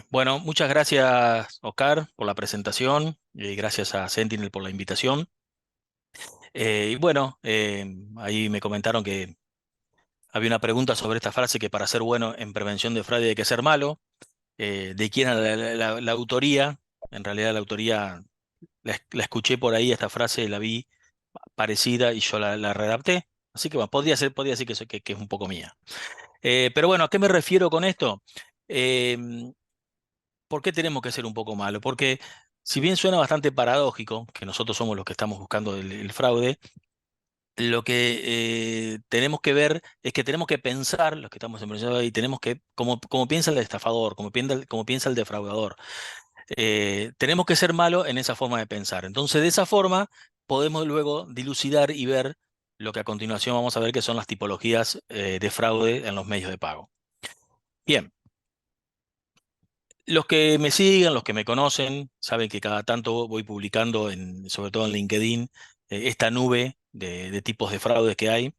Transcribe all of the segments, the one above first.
Bueno, muchas gracias, Oscar, por la presentación y gracias a Sentinel por la invitación. Y bueno, ahí me comentaron que había una pregunta sobre esta frase que para ser bueno en prevención de fraude hay que ser malo. ¿De quién era la autoría? En realidad la autoría la escuché por ahí, esta frase la vi parecida y yo la redacté. Así que bueno, podría decir que es un poco mía. Pero bueno, ¿a qué me refiero con esto? Em, ¿Por qué tenemos que ser un poco malos? Porque si bien suena bastante paradójico, que nosotros somos los que estamos buscando el fraude, lo que tenemos que ver es que tenemos que pensar, los que estamos en proceso ahí, tenemos que, como piensa el estafador, como piensa el defraudador, tenemos que ser malos en esa forma de pensar. Entonces, de esa forma, podemos luego dilucidar y ver lo que a continuación vamos a ver que son las tipologías de fraude en los medios de pago. Bien. Los que me siguen, los que me conocen, saben que cada tanto voy publicando, sobre todo en LinkedIn, esta nube de tipos de fraudes que hay.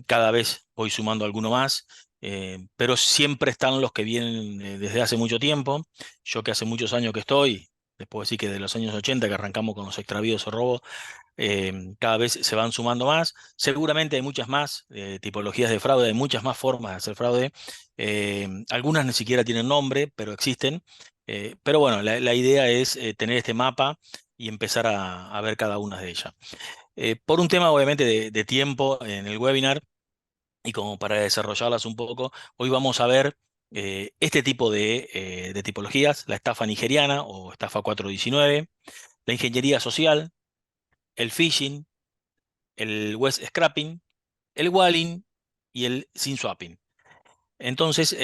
Cada vez voy sumando alguno más, pero siempre están los que vienen desde hace mucho tiempo. Yo que hace muchos años que estoy, les puedo decir que de los años 80 que arrancamos con los extravíos o robos, cada vez se van sumando más. Seguramente hay muchas más tipologías de fraude, hay muchas más formas de hacer fraude. Algunas ni siquiera tienen nombre, pero existen. Pero bueno, la idea es tener este mapa y empezar a ver cada una de ellas. Por un tema, obviamente, de tiempo en el webinar y como para desarrollarlas un poco, hoy vamos a ver este tipo de tipologías, la estafa nigeriana o estafa 419, la ingeniería social, el phishing, el web scrapping, el walling y el SIM swapping. Entonces,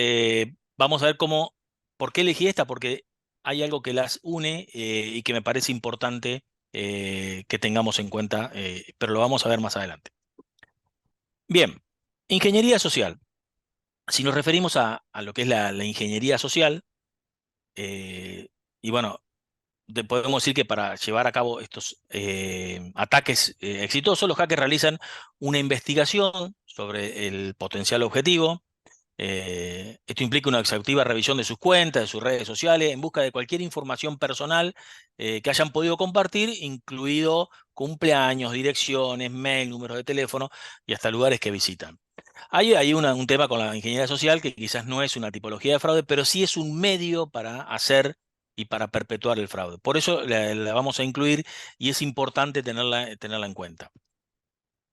vamos a ver por qué elegí esta, porque hay algo que las une y que me parece importante que tengamos en cuenta, pero lo vamos a ver más adelante. Bien, ingeniería social. Si nos referimos a lo que es la ingeniería social, y bueno, podemos decir que para llevar a cabo estos ataques exitosos, los hackers realizan una investigación sobre el potencial objetivo. Esto implica una exhaustiva revisión de sus cuentas, de sus redes sociales, en busca de cualquier información personal que hayan podido compartir, incluido cumpleaños, direcciones, mail, números de teléfono y hasta lugares que visitan. Hay un tema con la ingeniería social que quizás no es una tipología de fraude, pero sí es un medio para hacer y para perpetuar el fraude. Por eso la vamos a incluir y es importante tenerla en cuenta.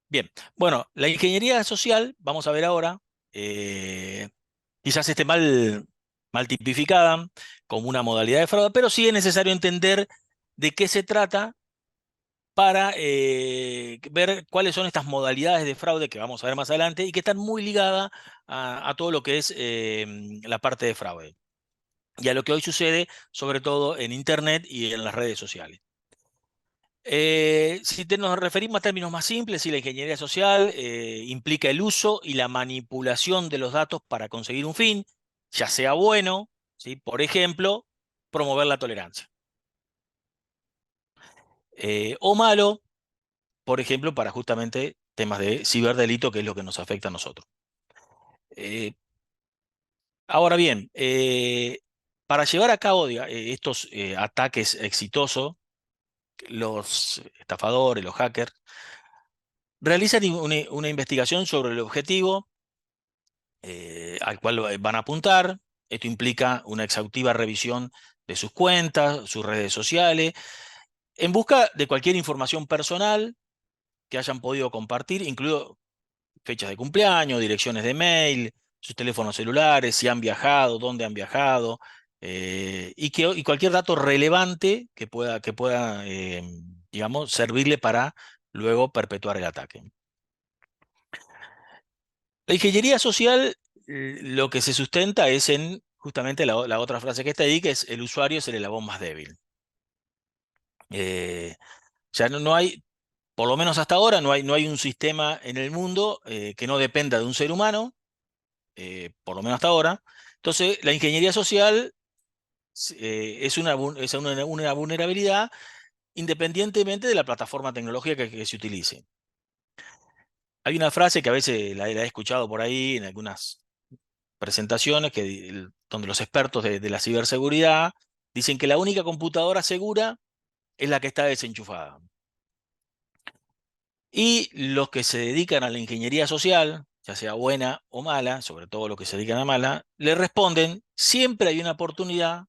Bien, bueno, la ingeniería social, vamos a ver ahora, eh, quizás esté mal tipificada como una modalidad de fraude, pero sí es necesario entender de qué se trata para ver cuáles son estas modalidades de fraude que vamos a ver más adelante y que están muy ligadas a todo lo que es la parte de fraude y a lo que hoy sucede, sobre todo en Internet y en las redes sociales. Si nos referimos a términos más simples, sí, la ingeniería social implica el uso y la manipulación de los datos para conseguir un fin, ya sea bueno, ¿sí? Por ejemplo, promover la tolerancia, o malo, por ejemplo, para justamente temas de ciberdelito, que es lo que nos afecta a nosotros. Eh, Ahora bien, para llevar a cabo estos ataques exitosos, los estafadores, los hackers, realizan una investigación sobre el objetivo al cual van a apuntar. Esto implica una exhaustiva revisión de sus cuentas, sus redes sociales, en busca de cualquier información personal que hayan podido compartir, incluido fechas de cumpleaños, direcciones de mail, sus teléfonos celulares, si han viajado, dónde han viajado, y cualquier dato relevante que pueda digamos, servirle para luego perpetuar el ataque. La ingeniería social, lo que se sustenta es en justamente la otra frase que está ahí, que es el usuario es el eslabón más débil. O sea, no hay, por lo menos hasta ahora, no hay un sistema en el mundo que no dependa de un ser humano, por lo menos hasta ahora. Entonces, la ingeniería social es una vulnerabilidad independientemente de la plataforma tecnológica que se utilice. Hay una frase que a veces la he escuchado por ahí en algunas presentaciones donde los expertos de la ciberseguridad dicen que la única computadora segura es la que está desenchufada. Y los que se dedican a la ingeniería social, ya sea buena o mala, sobre todo los que se dedican a mala, le responden, siempre hay una oportunidad,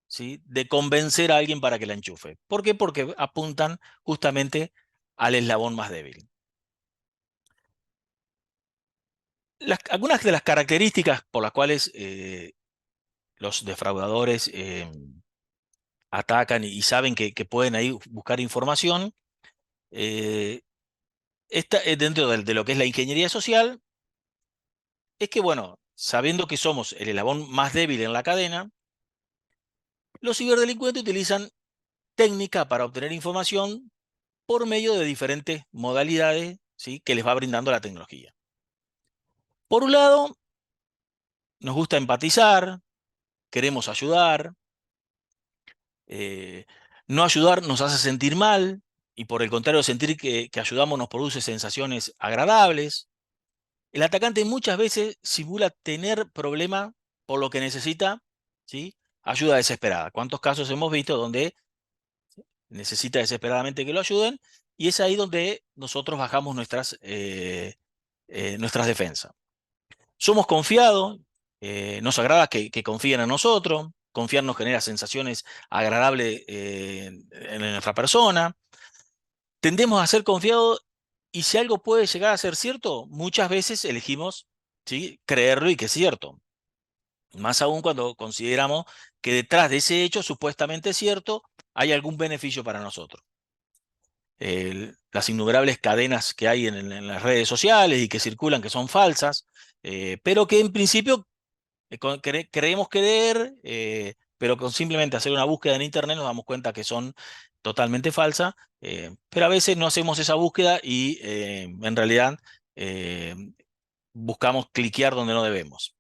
¿sí?, de convencer a alguien para que la enchufe. ¿Por qué? Porque apuntan justamente al eslabón más débil. Algunas de las características por las cuales los defraudadores atacan y saben que pueden ahí buscar información, dentro de lo que es la ingeniería social, es que, bueno, sabiendo que somos el eslabón más débil en la cadena, los ciberdelincuentes utilizan técnica para obtener información por medio de diferentes modalidades, ¿sí?, que les va brindando la tecnología. Por un lado, nos gusta empatizar, queremos ayudar. No ayudar nos hace sentir mal, y por el contrario, sentir que ayudamos nos produce sensaciones agradables. El atacante muchas veces simula tener problema por lo que necesita, ¿sí?, ayuda desesperada. ¿Cuántos casos hemos visto donde necesita desesperadamente que lo ayuden? Y es ahí donde nosotros bajamos nuestras defensas. Somos confiados, nos agrada que confíen en nosotros, confiar nos genera sensaciones agradables en nuestra persona. Tendemos a ser confiados, y si algo puede llegar a ser cierto, muchas veces elegimos, ¿sí?, creerlo y que es cierto. Más aún cuando consideramos que detrás de ese hecho supuestamente cierto hay algún beneficio para nosotros. Las innumerables cadenas que hay en las redes sociales y que circulan, que son falsas, pero que en principio creemos creer, pero con simplemente hacer una búsqueda en internet nos damos cuenta que son totalmente falsas, pero a veces no hacemos esa búsqueda y en realidad eh, buscamos cliquear donde no debemos.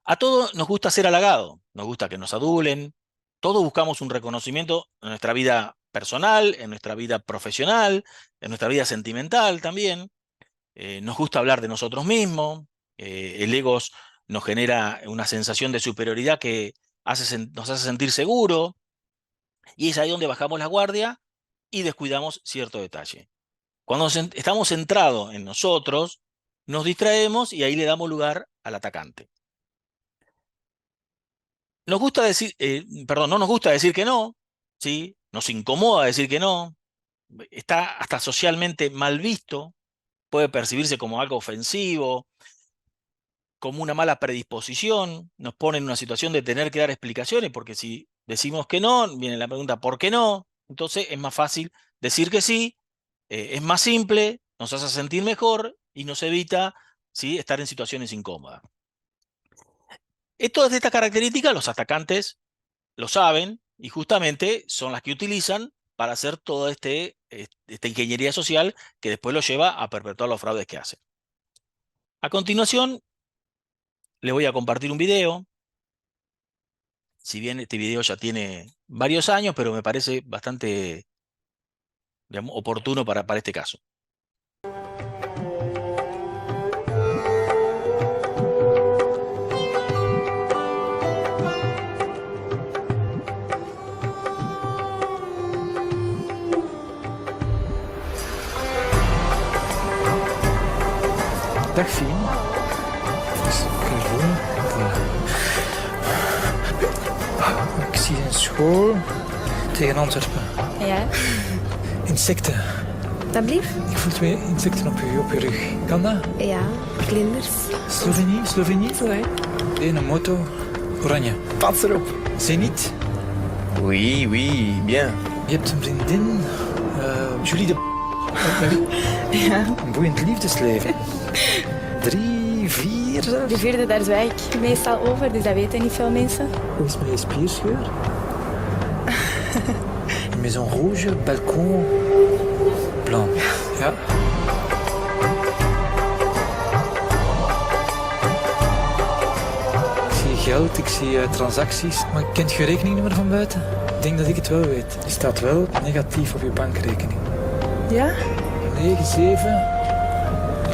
A todos nos gusta ser halagados, nos gusta que nos adulen, todos buscamos un reconocimiento en nuestra vida personal, en nuestra vida profesional, en nuestra vida sentimental también. Nos gusta hablar de nosotros mismos, el ego nos genera una sensación de superioridad que nos hace sentir seguro, y es ahí donde bajamos la guardia y descuidamos cierto detalle. Cuando estamos centrados en nosotros, nos distraemos y ahí le damos lugar al atacante. Nos gusta decir, no nos gusta decir que no, ¿sí? Nos incomoda decir que no, está hasta socialmente mal visto, puede percibirse como algo ofensivo, como una mala predisposición, nos pone en una situación de tener que dar explicaciones, porque si decimos que no, viene la pregunta ¿por qué no? Entonces es más fácil decir que sí, es más simple, nos hace sentir mejor y nos evita, ¿sí?, estar en situaciones incómodas. Todas estas características los atacantes lo saben y justamente son las que utilizan para hacer toda esta ingeniería social que después los lleva a perpetuar los fraudes que hacen. A continuación, les voy a compartir un video. Si bien este video ya tiene varios años, pero me parece bastante, digamos, oportuno para este caso. Dag Fien. Dus gewoon. Ik zie een school tegen Antwerpen. Ja, Insecten. alsjeblieft. Ik voel twee insecten op je rug. Kan dat? Ja, vlinders. Slovenië? Zo hè. Een moto. Oranje. Pas erop. Zenit. Oui, oui, bien. Je hebt een vriendin. Julie de... Ja. Een boeiend liefdesleven. 3, 4 zelfs. De vierde, daar zwijg ik meestal over, dus dat weten niet veel mensen. Hoe is mijn spierscheur? Maison rouge, balcon blanc. Ja. Ik zie geld, ik zie transacties. Maar kent je rekeningnummer van buiten? Ik denk dat ik het wel weet. Die staat wel negatief op je bankrekening. Ja? 9, 7.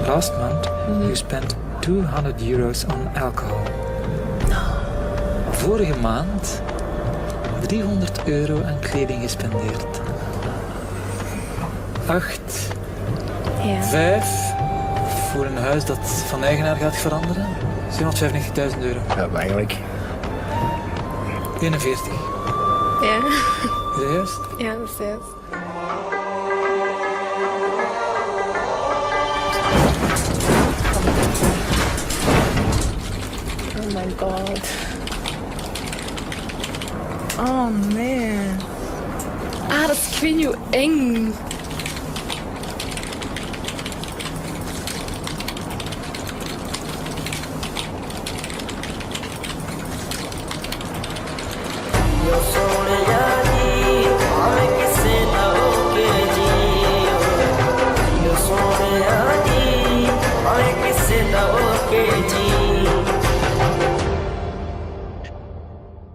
Last month you spent €200 aan alcohol. Vorige maand €300 aan kleding gespendeerd. 8, Ja. 5 voor een huis dat van eigenaar gaat veranderen. €795.000. Ja, maar eigenlijk. 41. Ja. Is dat juist? Ja, dat is juist. Oh my god. Oh nee. Ah, dat is, ik weet niet hoe eng.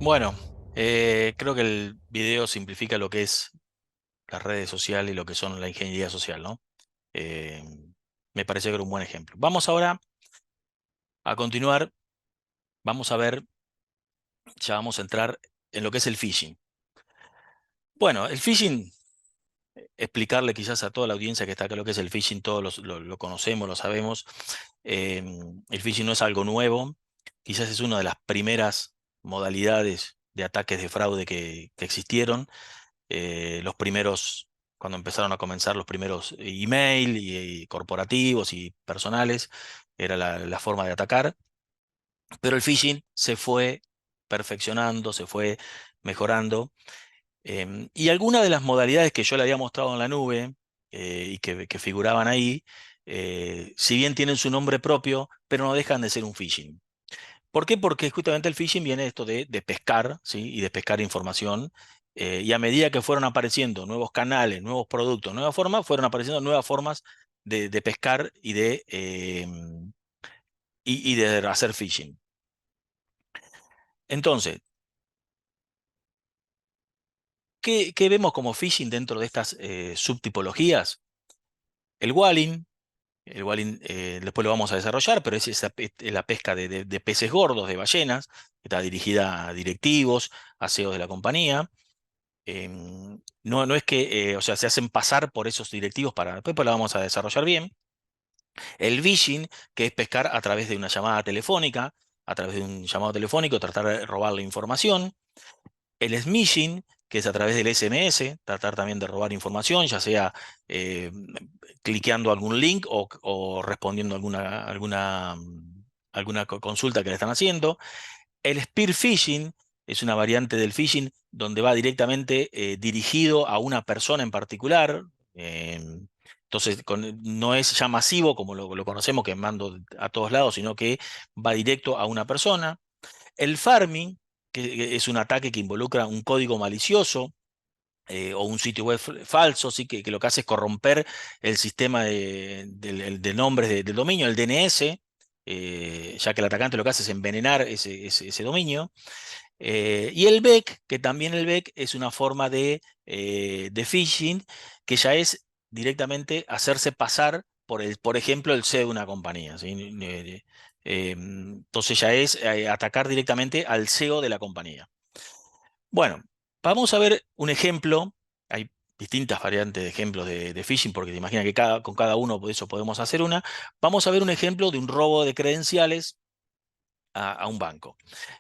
Bueno, creo que el video simplifica lo que es las redes sociales y lo que son la ingeniería social, ¿no? Me parece que era un buen ejemplo. Vamos ahora a continuar. Vamos a ver, ya vamos a entrar en lo que es el phishing. Bueno, el phishing, explicarle quizás a toda la audiencia que está acá lo que es el phishing, todos lo conocemos, lo sabemos. El phishing no es algo nuevo, quizás es una de las primeras modalidades de ataques de fraude que existieron. Los primeros, cuando empezaron a comenzar los primeros email y corporativos y personales, era la forma de atacar. Pero el phishing se fue perfeccionando, se fue mejorando. Y algunas de las modalidades que yo le había mostrado en la nube y que figuraban ahí, si bien tienen su nombre propio, pero no dejan de ser un phishing. ¿Por qué? Porque justamente el phishing viene de esto de pescar, ¿sí? Y de pescar información. Y a medida que fueron apareciendo nuevos canales, nuevos productos, nuevas formas, fueron apareciendo nuevas formas de pescar y de hacer phishing. Entonces, ¿qué vemos como phishing dentro de estas subtipologías? El walling. El walling después lo vamos a desarrollar, pero es la pesca de peces gordos, de ballenas, que está dirigida a directivos, a CEOs de la compañía. No es que, o sea, se hacen pasar por esos directivos después lo vamos a desarrollar bien. El phishing, que es pescar a través de una llamada telefónica, a través de un llamado telefónico, tratar de robar la información. El smishing, que es a través del SMS, tratar también de robar información, ya sea cliqueando algún link o respondiendo alguna consulta que le están haciendo. El spear phishing es una variante del phishing donde va directamente dirigido a una persona en particular. Entonces, no es ya masivo como lo conocemos, que mando a todos lados, sino que va directo a una persona. El farming, que es un ataque que involucra un código malicioso o un sitio web falso, ¿sí? Que lo que hace es corromper el sistema de nombres del dominio, el DNS, ya que el atacante lo que hace es envenenar ese dominio. Y el BEC, que también el BEC es una forma de phishing, que ya es directamente hacerse pasar por ejemplo, el CEO de una compañía, ¿sí? Entonces ya es atacar directamente al CEO de la compañía. Bueno, vamos a ver un ejemplo. Hay distintas variantes de ejemplos de phishing, porque te imaginas que con cada uno de eso podemos hacer una. Vamos a ver un ejemplo de un robo de credenciales a un banco.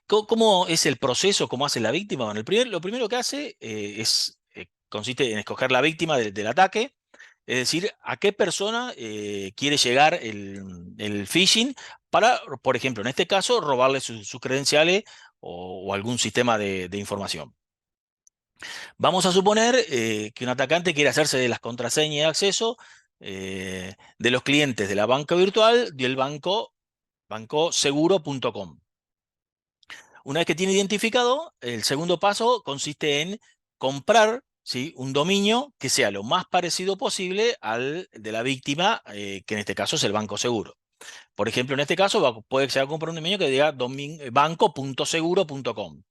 ¿Cómo es el proceso? ¿Cómo hace la víctima? Bueno, lo primero que hace consiste en escoger la víctima del ataque, es decir, a qué persona quiere llegar el phishing para, por ejemplo, en este caso, robarle sus credenciales o algún sistema de información. Vamos a suponer que un atacante quiere hacerse de las contraseñas de acceso de los clientes de la banca virtual del bancoseguro.com. Una vez que tiene identificado, el segundo paso consiste en comprar, ¿sí?, un dominio que sea lo más parecido posible al de la víctima, que en este caso es el Banco Seguro. Por ejemplo, en este caso puede que se comprar un dominio que diga banco.seguro.com.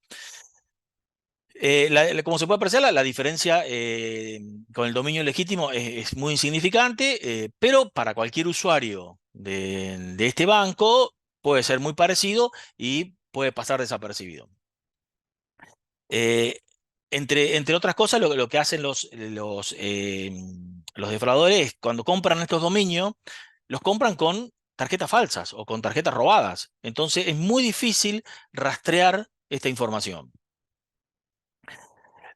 Como se puede apreciar, la diferencia con el dominio legítimo es muy insignificante, pero para cualquier usuario de este banco puede ser muy parecido y puede pasar desapercibido. Eh, entre otras cosas, lo que hacen los defraudadores cuando compran estos dominios, los compran con tarjetas falsas o con tarjetas robadas. Entonces es muy difícil rastrear esta información.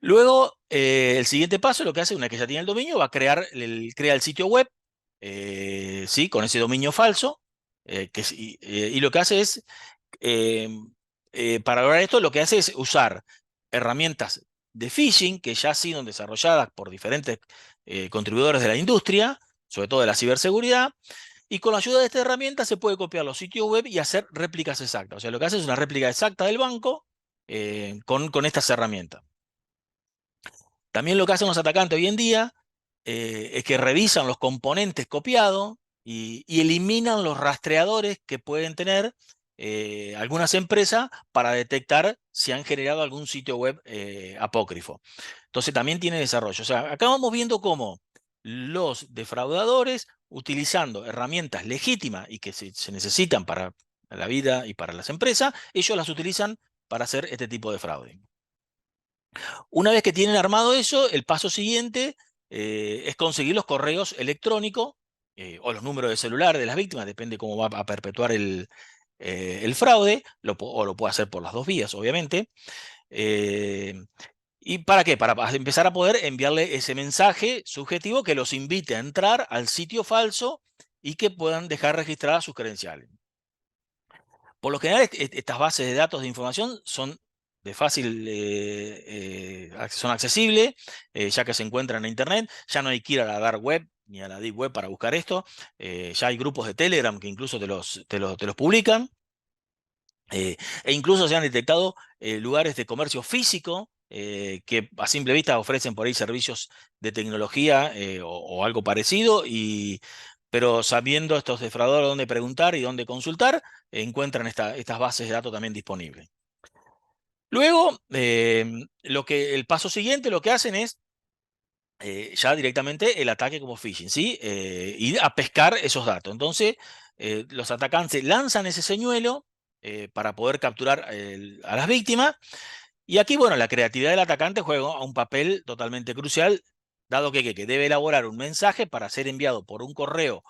Luego, el siguiente paso, lo que hace una vez que ya tiene el dominio, va a crea el sitio web, ¿sí? Con ese dominio falso, y lo que hace es, eh, para lograr esto, lo que hace es usar herramientas de phishing que ya han sido desarrolladas por diferentes contribuidores de la industria, sobre todo de la ciberseguridad, y con la ayuda de esta herramienta se puede copiar los sitios web y hacer réplicas exactas. O sea, lo que hace es una réplica exacta del banco con estas herramientas. También lo que hacen los atacantes hoy en día es que revisan los componentes copiados y eliminan los rastreadores que pueden tener algunas empresas para detectar si han generado algún sitio web apócrifo. Entonces también tiene desarrollo. O sea, acá vamos viendo cómo los defraudadores, utilizando herramientas legítimas y que se necesitan para la vida y para las empresas, ellos las utilizan para hacer este tipo de fraude. Una vez que tienen armado eso, el paso siguiente es conseguir los correos electrónicos o los números de celular de las víctimas, depende cómo va a perpetuar el fraude, o lo puede hacer por las dos vías, obviamente. Eh, ¿Y para qué? Para empezar a poder enviarle ese mensaje subjetivo que los invite a entrar al sitio falso y que puedan dejar registradas sus credenciales. Por lo general, estas bases de datos de información son de fácil, son accesibles, ya que se encuentran en Internet. Ya no hay que ir a la dark web ni a la deep web para buscar esto. Ya hay grupos de Telegram que incluso te los publican. E incluso se han detectado lugares de comercio físico que a simple vista ofrecen por ahí servicios de tecnología o algo parecido, pero sabiendo estos defraudadores dónde preguntar y dónde consultar, encuentran estas bases de datos también disponibles. Luego, el paso siguiente lo que hacen es ya directamente el ataque como phishing, ¿sí? Ir a pescar esos datos. Entonces, los atacantes lanzan ese señuelo para poder capturar a las víctimas. Y aquí, bueno, la creatividad del atacante juega un papel totalmente crucial, dado que debe elaborar un mensaje para ser enviado por un correo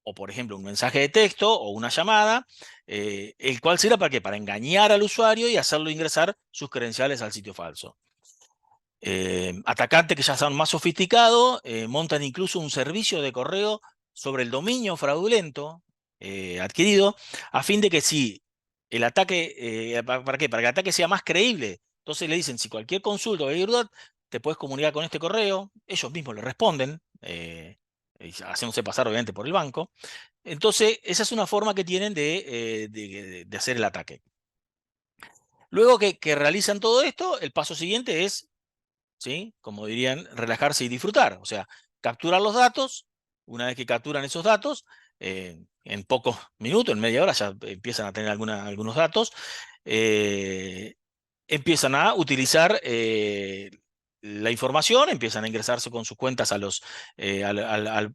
o, por ejemplo, un mensaje de texto o una llamada, el cual sirve para qué? Para engañar al usuario y hacerlo ingresar sus credenciales al sitio falso. Atacantes que ya son más sofisticados montan incluso un servicio de correo sobre el dominio fraudulento adquirido, a fin de que si el ataque, ¿para qué? Para que el ataque sea más creíble. Entonces le dicen, si cualquier consulta o cualquier duda, te puedes comunicar con este correo, ellos mismos le responden, haciéndose pasar obviamente por el banco. Entonces, esa es una forma que tienen de hacer el ataque. Luego que realizan todo esto, el paso siguiente es, ¿sí? Como dirían, relajarse y disfrutar. O sea, capturar los datos. Una vez que capturan esos datos, en pocos minutos, en media hora, ya empiezan a tener algunos datos. Empiezan a utilizar la información, empiezan a ingresarse con sus cuentas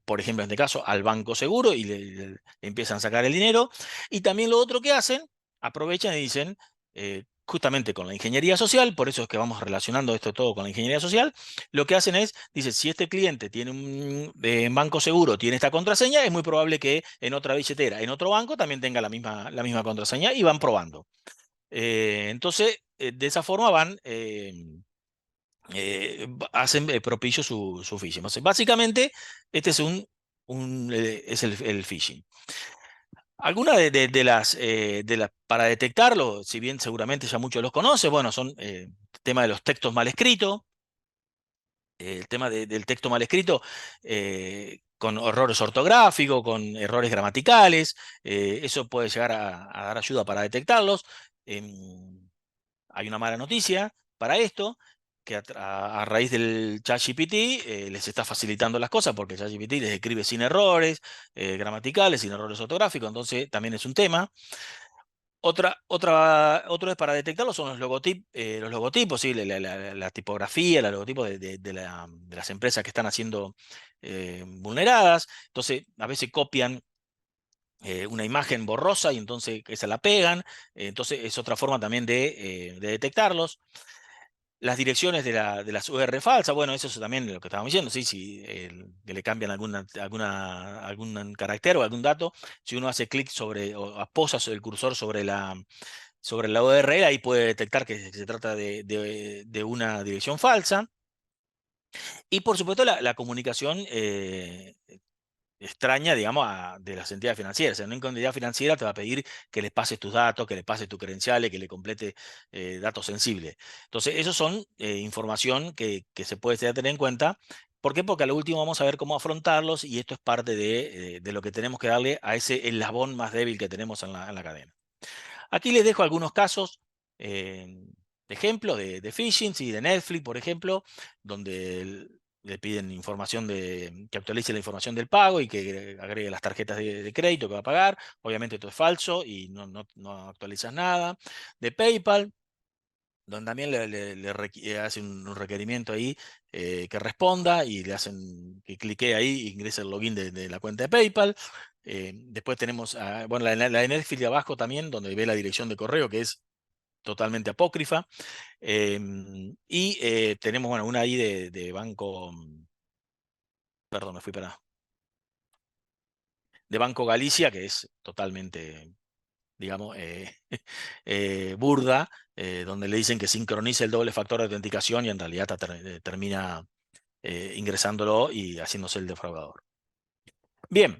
por ejemplo, en este caso, al banco seguro y le empiezan a sacar el dinero. Y también lo otro que hacen, aprovechan y dicen, justamente con la ingeniería social, por eso es que vamos relacionando esto todo con la ingeniería social, lo que hacen es, dice, si este cliente tiene un banco seguro, tiene esta contraseña, es muy probable que en otra billetera, en otro banco, también tenga la misma contraseña y van probando. Entonces, de esa forma hacen propicio su phishing. Entonces, básicamente, este es el phishing. Algunas para detectarlo, si bien seguramente ya muchos los conocen, bueno, son el tema de los textos mal escritos, el tema del texto mal escrito con errores ortográficos, con errores gramaticales, eso puede llegar a dar ayuda para detectarlos. Hay una mala noticia para esto, que a raíz del ChatGPT les está facilitando las cosas porque ChatGPT les escribe sin errores gramaticales, sin errores ortográficos, entonces también es un tema. Otro es para detectarlo son los logotipos, ¿sí? La tipografía, los logotipos de las empresas que están siendo vulneradas. Entonces, a veces copian una imagen borrosa y entonces esa la pegan. Entonces, es otra forma también de detectarlos. Las direcciones de las UR falsas, bueno, eso es también lo que estábamos diciendo, ¿sí? Si que le cambian algún carácter o algún dato, si uno hace clic sobre o apoya el cursor sobre la URL, ahí puede detectar que se trata de una dirección falsa. Y por supuesto la comunicación extraña, digamos, de las entidades financieras. O sea, una entidad financiera te va a pedir que les pases tus datos, que le pases tus credenciales, que le complete datos sensibles. Entonces, esos son información que se puede tener en cuenta. ¿Por qué? Porque a lo último vamos a ver cómo afrontarlos y esto es parte de lo que tenemos que darle a ese eslabón más débil que tenemos en la cadena. Aquí les dejo algunos casos de ejemplo de phishing y de Netflix, por ejemplo, donde le piden información que actualice la información del pago y que agregue las tarjetas de crédito que va a pagar. Obviamente esto es falso y no actualizas nada. De PayPal, donde también le hacen un requerimiento ahí que responda y le hacen que clique ahí e ingrese el login de la cuenta de PayPal. Después tenemos, bueno, la de Netflix de abajo también, donde ve la dirección de correo, que es totalmente apócrifa. Tenemos, bueno, una ahí de banco, perdón, me fui de Banco Galicia, que es totalmente, digamos, burda, donde le dicen que sincronice el doble factor de autenticación y en realidad termina ingresándolo y haciéndose el defraudador. Bien,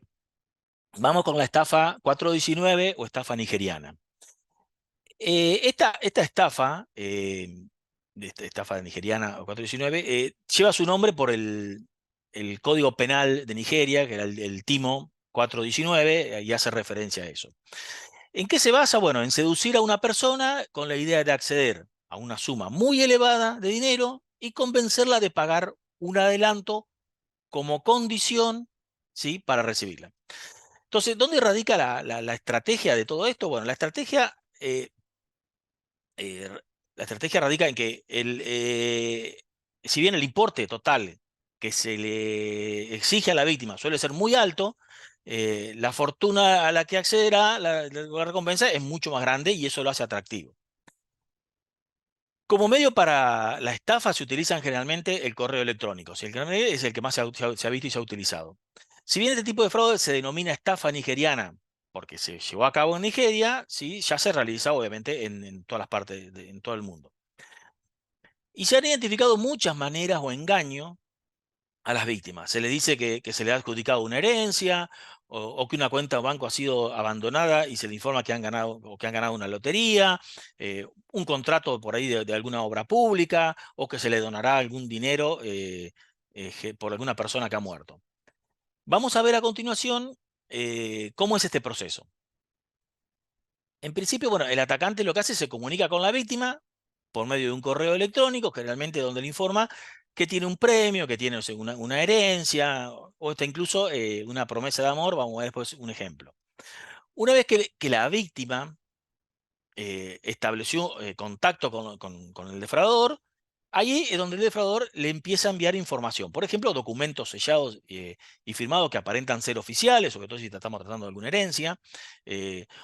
vamos con la estafa 419 o estafa nigeriana. Esta estafa, esta estafa nigeriana o 419, lleva su nombre por el Código Penal de Nigeria, que era el Timo 419, y hace referencia a eso. ¿En qué se basa? Bueno, en seducir a una persona con la idea de acceder a una suma muy elevada de dinero y convencerla de pagar un adelanto como condición, ¿sí? Para recibirla. Entonces, ¿dónde radica la estrategia de todo esto? Bueno, eh, la estrategia radica en que si bien el importe total que se le exige a la víctima suele ser muy alto, la fortuna a la que accederá, la recompensa es mucho más grande y eso lo hace atractivo. Como medio para la estafa se utilizan generalmente el correo electrónico. Si el correo es el que más se ha visto y se ha utilizado. Si bien este tipo de fraude se denomina estafa nigeriana porque se llevó a cabo en Nigeria, sí, ya se realiza obviamente en todas las partes, en todo el mundo. Y se han identificado muchas maneras o engaño a las víctimas. Se les dice que se le ha adjudicado una herencia o que una cuenta de banco ha sido abandonada y se le informa que han ganado o que han ganado una lotería, un contrato por ahí de alguna obra pública o que se le donará algún dinero por alguna persona que ha muerto. Vamos a ver a continuación cómo es este proceso. En principio, bueno, el atacante lo que hace es se comunica con la víctima por medio de un correo electrónico, generalmente donde le informa que tiene un premio, que tiene, o sea, una herencia, o hasta incluso una promesa de amor. Vamos a ver después un ejemplo. Una vez que la víctima estableció contacto con el defraudador, ahí es donde el defraudador le empieza a enviar información. Por ejemplo, documentos sellados y firmados que aparentan ser oficiales, sobre todo si estamos tratando de alguna herencia,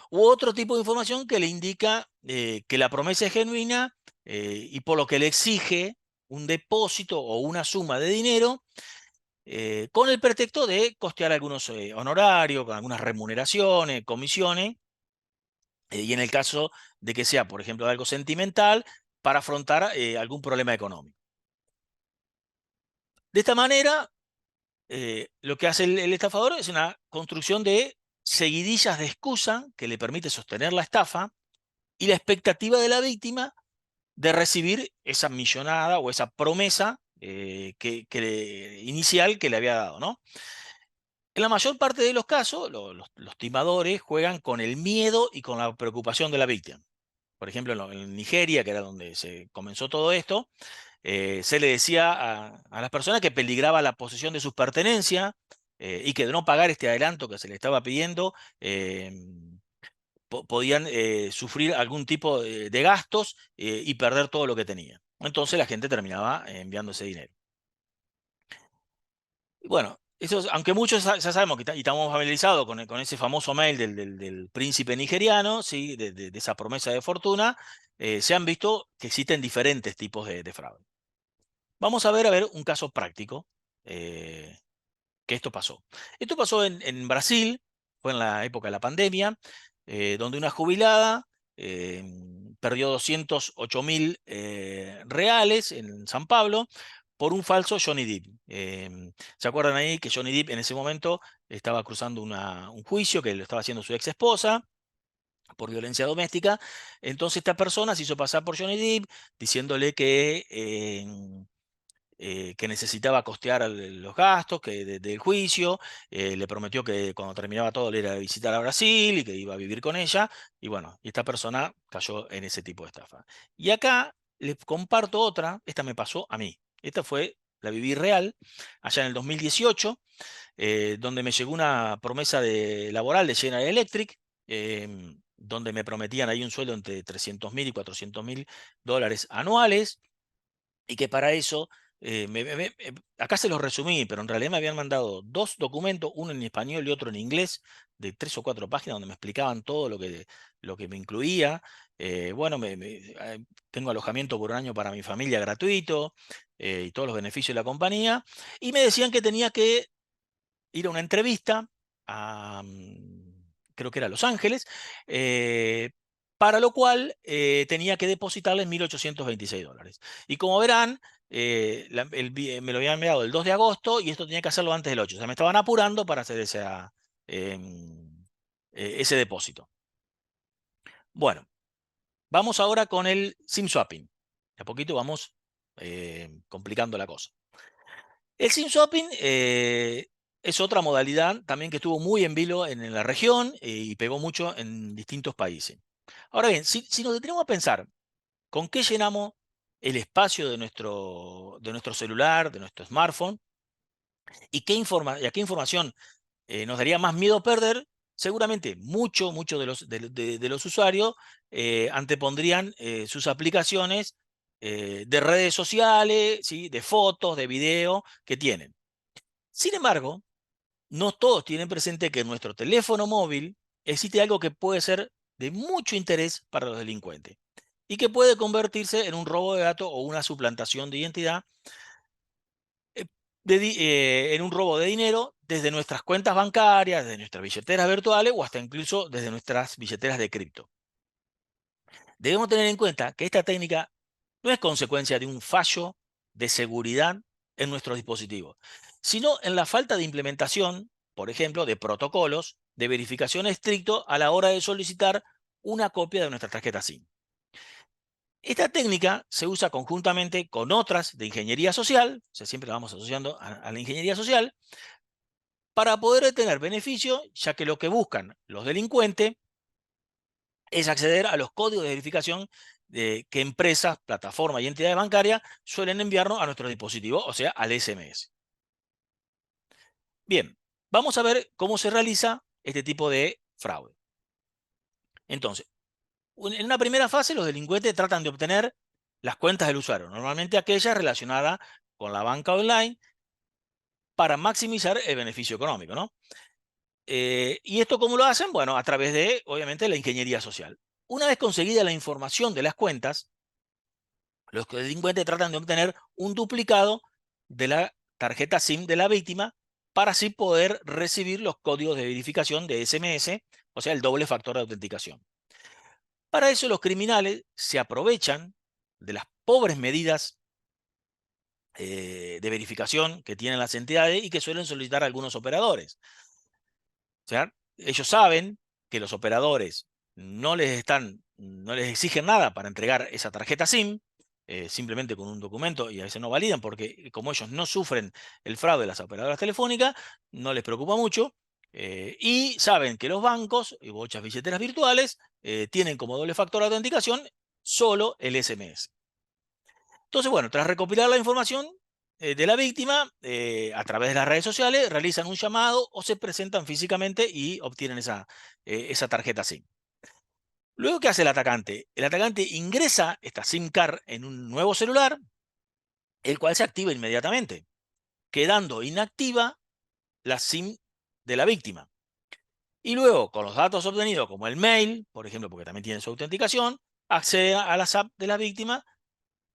u otro tipo de información que le indica que la promesa es genuina y por lo que le exige un depósito o una suma de dinero con el pretexto de costear algunos honorarios, con algunas remuneraciones, comisiones, y en el caso de que sea, por ejemplo, algo sentimental, para afrontar algún problema económico. De esta manera, lo que hace el estafador es una construcción de seguidillas de excusa que le permite sostener la estafa y la expectativa de la víctima de recibir esa millonada o esa promesa inicial que le había dado, ¿no? En la mayor parte de los casos, los timadores juegan con el miedo y con la preocupación de la víctima. Por ejemplo, en Nigeria, que era donde se comenzó todo esto, se le decía a las personas que peligraba la posesión de sus pertenencias y que de no pagar este adelanto que se le estaba pidiendo, podían sufrir algún tipo de gastos y perder todo lo que tenían. Entonces la gente terminaba enviando ese dinero. Y bueno, eso, aunque muchos ya sabemos y estamos familiarizados con ese famoso mail del príncipe nigeriano, ¿sí? De esa promesa de fortuna, se han visto que existen diferentes tipos de fraude. Vamos a ver un caso práctico que esto pasó. Esto pasó en Brasil, fue en la época de la pandemia, donde una jubilada eh, perdió 208.000 reales en San Pablo por un falso Johnny Depp. ¿Se acuerdan ahí que Johnny Depp en ese momento estaba cruzando un juicio que lo estaba haciendo su ex esposa por violencia doméstica? Entonces esta persona se hizo pasar por Johnny Depp diciéndole que necesitaba costear los gastos del juicio, le prometió que cuando terminaba todo le iba a visitar a Brasil y que iba a vivir con ella, y bueno, y esta persona cayó en ese tipo de estafa. Y acá les comparto otra, esta me pasó a mí, la viví real, allá en el 2018, donde me llegó una promesa laboral de General Electric, donde me prometían ahí un sueldo entre 300.000 y 400.000 dólares anuales, y que para eso, acá se los resumí, pero en realidad me habían mandado dos documentos, uno en español y otro en inglés, de 3 o 4 páginas, donde me explicaban todo lo que me incluía. Bueno, tengo alojamiento por un año para mi familia gratuito, y todos los beneficios de la compañía, y me decían que tenía que ir a una entrevista a, creo que era Los Ángeles, para lo cual tenía que depositarles 1.826 dólares. Y como verán, me lo habían enviado el 2 de agosto y esto tenía que hacerlo antes del 8. O sea, me estaban apurando para hacer ese depósito. Bueno, vamos ahora con el SIM swapping. De a poquito vamos complicando la cosa. El SIM swapping es otra modalidad también que estuvo muy en vilo en la región y pegó mucho en distintos países. Ahora bien, si nos detenemos a pensar con qué llenamos el espacio de nuestro celular, de nuestro smartphone, y a qué información nos daría más miedo perder, seguramente mucho de los usuarios antepondrían sus aplicaciones de redes sociales, ¿sí? De fotos, de video que tienen. Sin embargo, no todos tienen presente que en nuestro teléfono móvil existe algo que puede ser de mucho interés para los delincuentes y que puede convertirse en un robo de datos o una suplantación de identidad, eh, en un robo de dinero desde nuestras cuentas bancarias, desde nuestras billeteras virtuales o hasta incluso desde nuestras billeteras de cripto. Debemos tener en cuenta que esta técnica no es consecuencia de un fallo de seguridad en nuestros dispositivos, sino en la falta de implementación, por ejemplo, de protocolos de verificación estricto a la hora de solicitar una copia de nuestra tarjeta SIM. Esta técnica se usa conjuntamente con otras de ingeniería social, o sea, siempre la vamos asociando a la ingeniería social, para poder tener beneficio, ya que lo que buscan los delincuentes es acceder a los códigos de verificación que empresas, plataformas y entidades bancarias suelen enviarnos a nuestros dispositivos, o sea, al SMS. Bien, vamos a ver cómo se realiza este tipo de fraude. Entonces, en una primera fase, los delincuentes tratan de obtener las cuentas del usuario, normalmente aquellas relacionadas con la banca online, para maximizar el beneficio económico, ¿no? ¿Y esto cómo lo hacen? Bueno, a través de, obviamente, la ingeniería social. Una vez conseguida la información de las cuentas, los delincuentes tratan de obtener un duplicado de la tarjeta SIM de la víctima para así poder recibir los códigos de verificación de SMS, o sea, el doble factor de autenticación. Para eso los criminales se aprovechan de las pobres medidas de verificación que tienen las entidades y que suelen solicitar algunos operadores. O sea, ellos saben que los operadores no les exigen nada para entregar esa tarjeta SIM, simplemente con un documento, y a veces no validan porque como ellos no sufren el fraude de las operadoras telefónicas, no les preocupa mucho, y saben que los bancos y muchas billeteras virtuales tienen como doble factor de autenticación solo el SMS. Entonces, bueno, tras recopilar la información de la víctima, a través de las redes sociales, realizan un llamado o se presentan físicamente y obtienen esa tarjeta SIM. Luego, ¿qué hace el atacante? El atacante ingresa esta SIM card en un nuevo celular, el cual se activa inmediatamente, quedando inactiva la SIM de la víctima. Y luego, con los datos obtenidos, como el mail, por ejemplo, porque también tiene su autenticación, accede a las apps de la víctima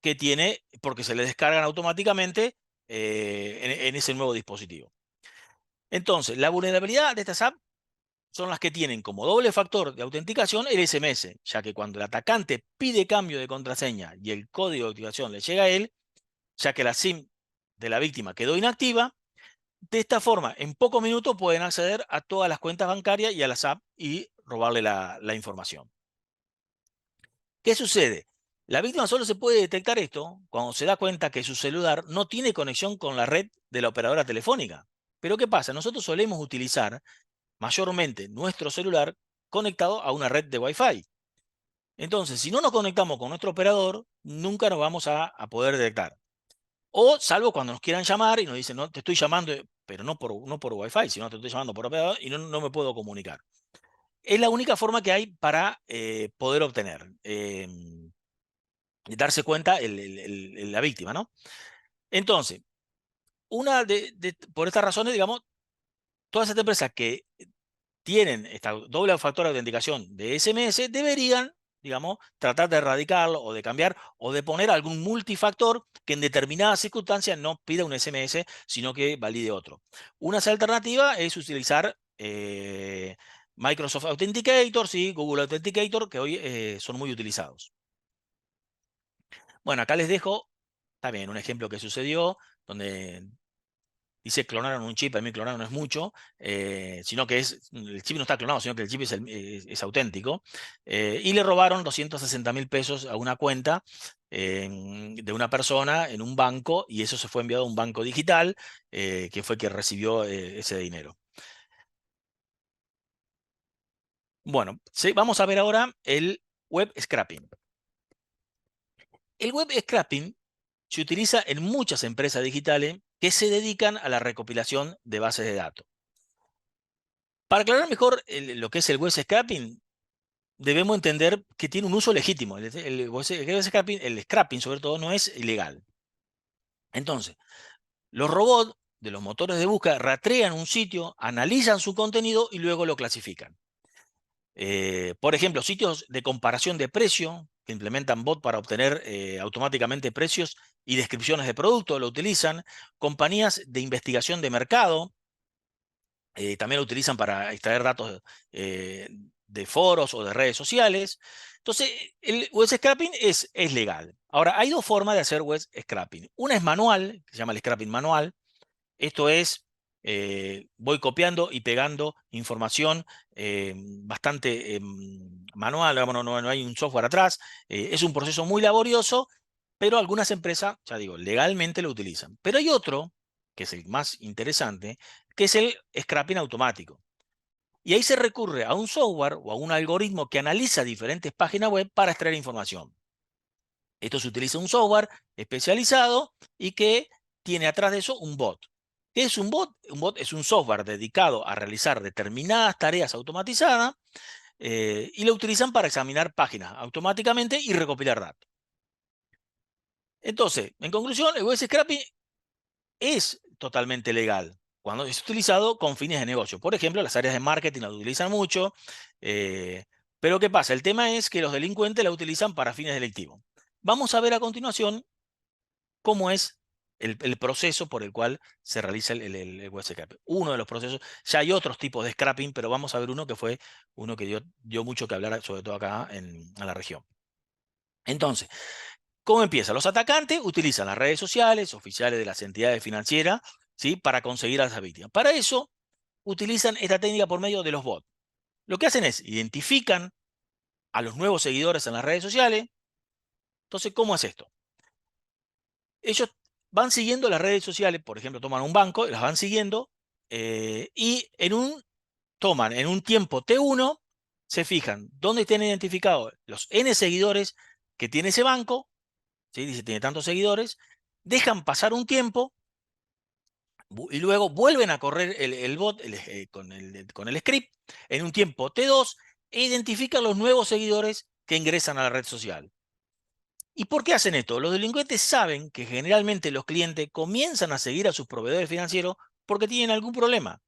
que tiene, porque se le descargan automáticamente en ese nuevo dispositivo. Entonces, la vulnerabilidad de estas apps son las que tienen como doble factor de autenticación el SMS, ya que cuando el atacante pide cambio de contraseña y el código de activación le llega a él, ya que la SIM de la víctima quedó inactiva, de esta forma, en pocos minutos pueden acceder a todas las cuentas bancarias y a las apps y robarle la información. ¿Qué sucede? La víctima solo se puede detectar esto cuando se da cuenta que su celular no tiene conexión con la red de la operadora telefónica. Pero ¿qué pasa? Nosotros solemos utilizar mayormente nuestro celular conectado a una red de Wi-Fi. Entonces, si no nos conectamos con nuestro operador, nunca nos vamos a poder detectar. O salvo cuando nos quieran llamar y nos dicen, no, te estoy llamando, pero no por Wi-Fi, sino te estoy llamando por operador y no me puedo comunicar. Es la única forma que hay para poder obtener, darse cuenta la víctima, ¿no? Entonces, por estas razones, digamos, todas estas empresas que tienen esta doble factor de autenticación de SMS deberían, digamos, tratar de erradicarlo o de cambiar o de poner algún multifactor que en determinadas circunstancias no pida un SMS, sino que valide otro. Una alternativa es utilizar Microsoft Authenticator, sí, Google Authenticator, que hoy son muy utilizados. Bueno, acá les dejo también un ejemplo que sucedió, donde dice clonaron un chip, a mí clonaron no es mucho, sino que el chip no está clonado, sino que el chip es auténtico. Y le robaron 260.000 pesos a una cuenta de una persona en un banco, y eso se fue enviado a un banco digital, que fue quien recibió ese dinero. Bueno, sí, vamos a ver ahora el web scrapping. El web scrapping se utiliza en muchas empresas digitales que se dedican a la recopilación de bases de datos. Para aclarar mejor lo que es el web scrapping, debemos entender que tiene un uso legítimo. El scrapping, sobre todo, no es ilegal. Entonces, los robots de los motores de búsqueda rastrean un sitio, analizan su contenido y luego lo clasifican. Por ejemplo, sitios de comparación de precio que implementan bots para obtener automáticamente precios y descripciones de productos, lo utilizan. Compañías de investigación de mercado también lo utilizan para extraer datos de foros o de redes sociales. Entonces, el web scrapping es legal. Ahora, hay dos formas de hacer web scrapping. Una es manual, que se llama el scrapping manual. Esto es, voy copiando y pegando información bastante manual, digamos, no hay un software atrás. Es un proceso muy laborioso, pero algunas empresas, ya digo, legalmente lo utilizan. Pero hay otro, que es el más interesante, que es el scrapping automático. Y ahí se recurre a un software o a un algoritmo que analiza diferentes páginas web para extraer información. Esto se utiliza un software especializado y que tiene atrás de eso un bot. ¿Qué es un bot? Un bot es un software dedicado a realizar determinadas tareas automatizadas y lo utilizan para examinar páginas automáticamente y recopilar datos. Entonces, en conclusión, el web scrapping es totalmente legal cuando es utilizado con fines de negocio. Por ejemplo, las áreas de marketing la utilizan mucho, pero ¿qué pasa? El tema es que los delincuentes la utilizan para fines delictivos. Vamos a ver a continuación cómo es el proceso por el cual se realiza el web scrapping. Uno de los procesos, ya hay otros tipos de scrapping, pero vamos a ver uno que fue uno que dio mucho que hablar, sobre todo acá en la región. Entonces, ¿cómo empieza? Los atacantes utilizan las redes sociales oficiales de las entidades financieras, ¿sí?, para conseguir a las víctimas. Para eso, utilizan esta técnica por medio de los bots. Lo que hacen es identifican a los nuevos seguidores en las redes sociales. Entonces, ¿cómo es esto? Ellos van siguiendo las redes sociales, por ejemplo, toman un banco, las van siguiendo y toman en un tiempo T1, se fijan dónde tienen identificados los N seguidores que tiene ese banco, ¿sí? Dice, tiene tantos seguidores, dejan pasar un tiempo y luego vuelven a correr el bot con el script en un tiempo T2, e identifican los nuevos seguidores que ingresan a la red social. ¿Y por qué hacen esto? Los delincuentes saben que generalmente los clientes comienzan a seguir a sus proveedores financieros porque tienen algún problema.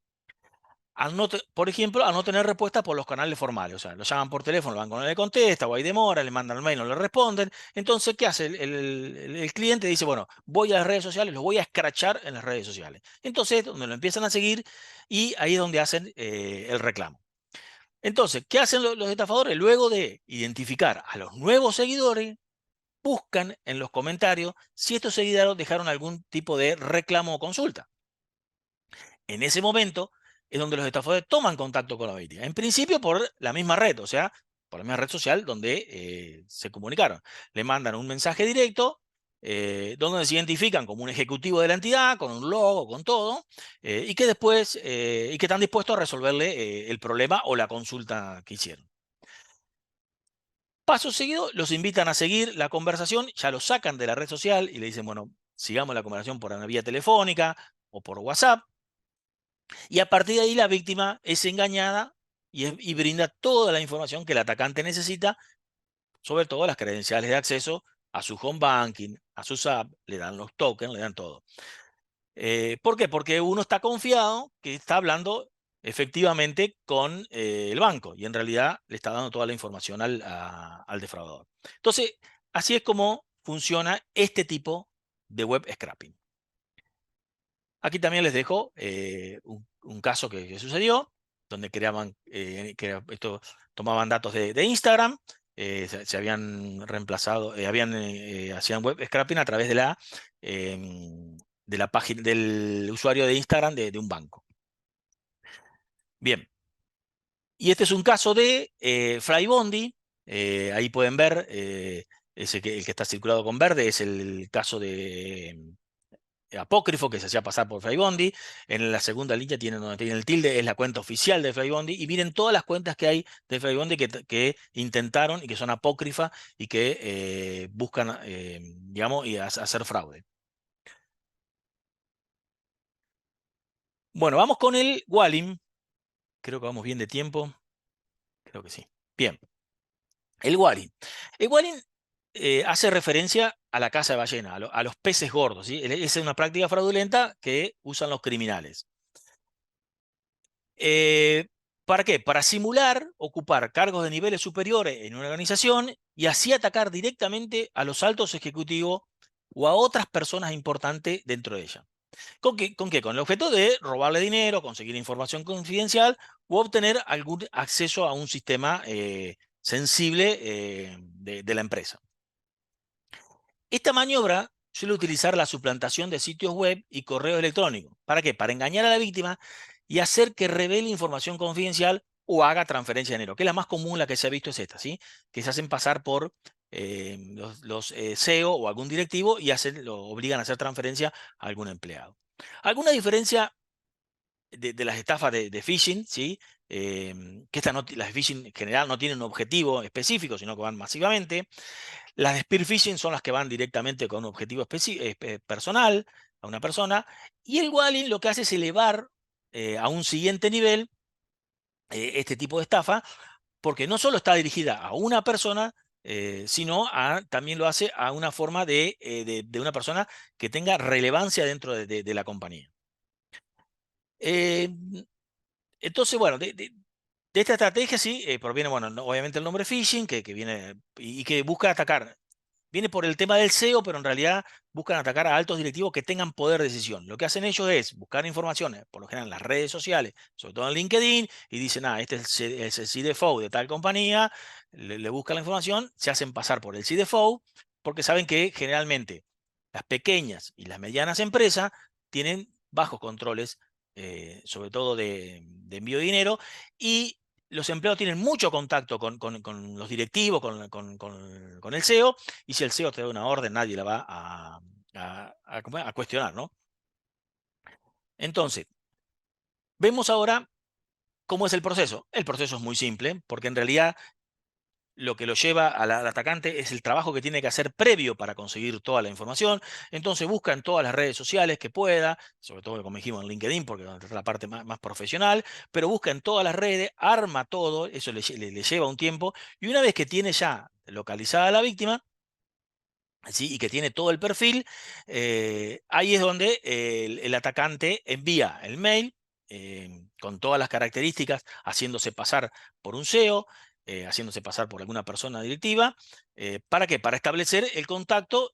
Por ejemplo, a no tener respuesta por los canales formales. O sea, lo llaman por teléfono, el banco no le contesta, o hay demora, le mandan el mail, no le responden. Entonces, ¿qué hace? El cliente dice, bueno, voy a las redes sociales, los voy a escrachar en las redes sociales. Entonces, donde lo empiezan a seguir y ahí es donde hacen el reclamo. Entonces, ¿qué hacen los estafadores? Luego de identificar a los nuevos seguidores, buscan en los comentarios si estos seguidores dejaron algún tipo de reclamo o consulta. En ese momento es donde los estafadores toman contacto con la víctima. En principio por la misma red, o sea, por la misma red social donde se comunicaron. Le mandan un mensaje directo donde se identifican como un ejecutivo de la entidad, con un logo, con todo, y que después, y que están dispuestos a resolverle el problema o la consulta que hicieron. Paso seguido, los invitan a seguir la conversación, ya lo sacan de la red social y le dicen, bueno, sigamos la conversación por una vía telefónica o por WhatsApp. Y a partir de ahí la víctima es engañada y brinda toda la información que el atacante necesita, sobre todo las credenciales de acceso a su home banking, a sus apps, le dan los tokens, le dan todo. ¿Por qué? Porque uno está confiado que está hablando efectivamente con el banco y en realidad le está dando toda la información al defraudador. Entonces, así es como funciona este tipo de web scrapping. Aquí también les dejo un caso que sucedió, donde creaban, esto, tomaban datos de Instagram, se habían reemplazado, hacían web scrapping a través de la página del usuario de Instagram de un banco. Bien, y este es un caso de Flybondi. Ahí pueden ver, el que está circulado con verde es el caso de apócrifo que se hacía pasar por Flybondi. En la segunda línea tienen donde tiene el tilde, es la cuenta oficial de Flybondi. Y miren todas las cuentas que hay de Flybondi que intentaron y que son apócrifas y que buscan, digamos, hacer fraude. Bueno, vamos con el Wallim. Creo que vamos bien de tiempo. Creo que sí. Bien. El Wallim. El Wallim hace referencia a la caza de ballena, a los peces gordos, ¿sí? Es una práctica fraudulenta que usan los criminales. ¿Para qué? Para simular ocupar cargos de niveles superiores en una organización y así atacar directamente a los altos ejecutivos o a otras personas importantes dentro de ella. ¿Con qué? ¿Con qué? Con el objeto de robarle dinero, conseguir información confidencial o obtener algún acceso a un sistema sensible de la empresa. Esta maniobra suele utilizar la suplantación de sitios web y correos electrónicos. ¿Para qué? Para engañar a la víctima y hacer que revele información confidencial o haga transferencia de dinero, que es la más común, la que se ha visto es esta, ¿sí? Que se hacen pasar por los CEO o algún directivo y lo obligan a hacer transferencia a algún empleado. ¿Alguna diferencia de las estafas de phishing? ¿Sí? Que las de phishing en general no tienen un objetivo específico, sino que van masivamente. Las de spear phishing son las que van directamente con un objetivo personal a una persona. Y el Walling lo que hace es elevar a un siguiente nivel este tipo de estafa, porque no solo está dirigida a una persona, sino también lo hace a una forma de una persona que tenga relevancia dentro de la compañía. Entonces, bueno, de esta estrategia sí proviene, bueno, obviamente el nombre phishing, que viene y que busca atacar. Viene por el tema del SEO, pero en realidad buscan atacar a altos directivos que tengan poder de decisión. Lo que hacen ellos es buscar informaciones, por lo general en las redes sociales, sobre todo en LinkedIn, y dicen, este es el CFO de tal compañía, le buscan la información, se hacen pasar por el CFO, porque saben que generalmente las pequeñas y las medianas empresas tienen bajos controles, sobre todo de envío de dinero, y los empleados tienen mucho contacto con los directivos, con el CEO, y si el CEO te da una orden, nadie la va a cuestionar, ¿no? Entonces, vemos ahora cómo es el proceso. El proceso es muy simple, porque en realidad lo que lo lleva al atacante es el trabajo que tiene que hacer previo para conseguir toda la información. Entonces busca en todas las redes sociales que pueda, sobre todo como dijimos en LinkedIn, porque es la parte más profesional, pero busca en todas las redes, arma todo, eso le lleva un tiempo, y una vez que tiene ya localizada a la víctima, ¿sí? Y que tiene todo el perfil, ahí es donde el atacante envía el mail con todas las características, haciéndose pasar por un SEO, haciéndose pasar por alguna persona directiva. ¿Para qué? Para establecer el contacto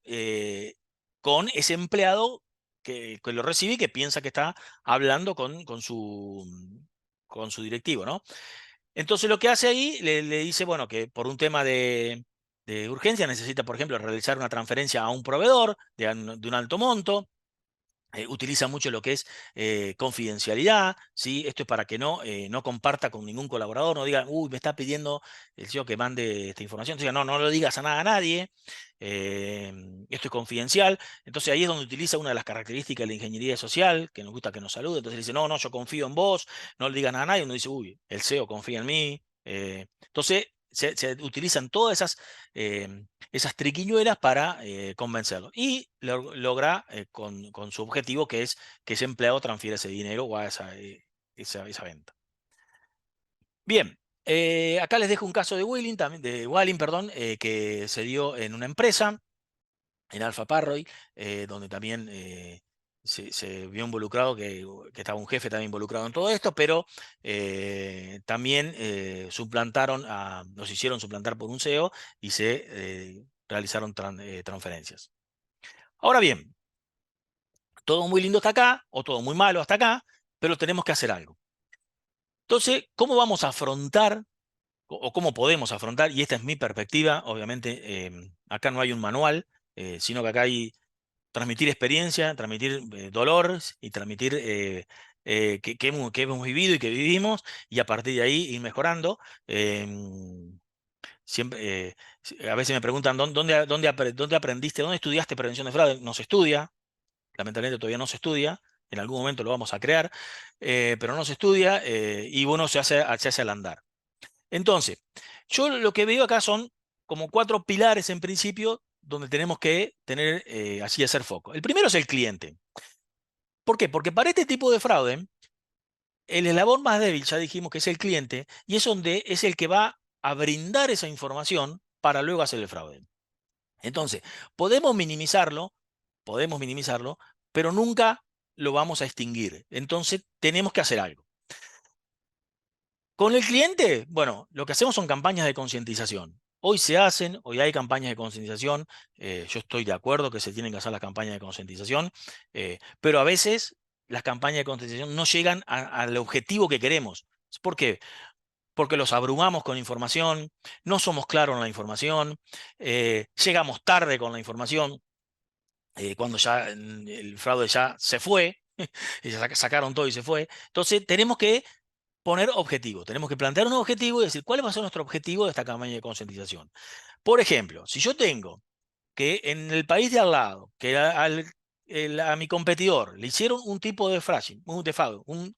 con ese empleado que lo recibe y que piensa que está hablando con su directivo, ¿no? Entonces lo que hace ahí, le dice, bueno, que por un tema de urgencia necesita, por ejemplo, realizar una transferencia a un proveedor de un alto monto. Utiliza mucho lo que es confidencialidad, ¿sí? Esto es para que no comparta con ningún colaborador, no diga, uy, me está pidiendo el CEO que mande esta información. Entonces, no lo digas a nada a nadie, esto es confidencial. Entonces ahí es donde utiliza una de las características de la ingeniería social, que nos gusta que nos salude. Entonces dice, no, yo confío en vos, no le diga nada a nadie. Uno dice, uy, el CEO confía en mí. Entonces se utilizan todas esas triquiñuelas para convencerlo. Y logra con su objetivo, que es que ese empleado transfiera ese dinero o a esa venta. Bien, acá les dejo un caso de Walling, perdón, que se dio en una empresa, en Alpha Parroy, donde también se vio involucrado, que estaba un jefe también involucrado en todo esto, pero también los hicieron suplantar por un CEO y se realizaron transferencias. Ahora bien, todo muy lindo hasta acá, o todo muy malo hasta acá, pero tenemos que hacer algo. Entonces, ¿cómo vamos a afrontar, o cómo podemos afrontar? Y esta es mi perspectiva, obviamente, acá no hay un manual, sino que acá hay transmitir experiencia, transmitir dolor y transmitir que hemos vivido y que vivimos, y a partir de ahí ir mejorando. Siempre, a veces me preguntan, ¿dónde aprendiste, dónde estudiaste prevención de fraude? No se estudia, lamentablemente todavía no se estudia, en algún momento lo vamos a crear, pero no se estudia y bueno, se hace al andar. Entonces, yo lo que veo acá son como 4 pilares en principio donde tenemos que tener, así hacer foco. El primero es el cliente. ¿Por qué? Porque para este tipo de fraude, el eslabón más débil, ya dijimos que es el cliente, y es donde es el que va a brindar esa información para luego hacer el fraude. Entonces, podemos minimizarlo, pero nunca lo vamos a extinguir. Entonces, tenemos que hacer algo. Con el cliente, bueno, lo que hacemos son campañas de concientización. Hoy hay campañas de concientización. Yo estoy de acuerdo que se tienen que hacer las campañas de concientización, pero a veces las campañas de concientización no llegan al objetivo que queremos. ¿Por qué? Porque los abrumamos con información, no somos claros en la información, llegamos tarde con la información, cuando ya el fraude ya se fue, y sacaron todo y se fue. Entonces tenemos que poner objetivos. Tenemos que plantear un objetivo y decir cuál va a ser nuestro objetivo de esta campaña de concientización. Por ejemplo, si yo tengo que en el país de al lado, que a mi competidor le hicieron un tipo de phishing, de fraude,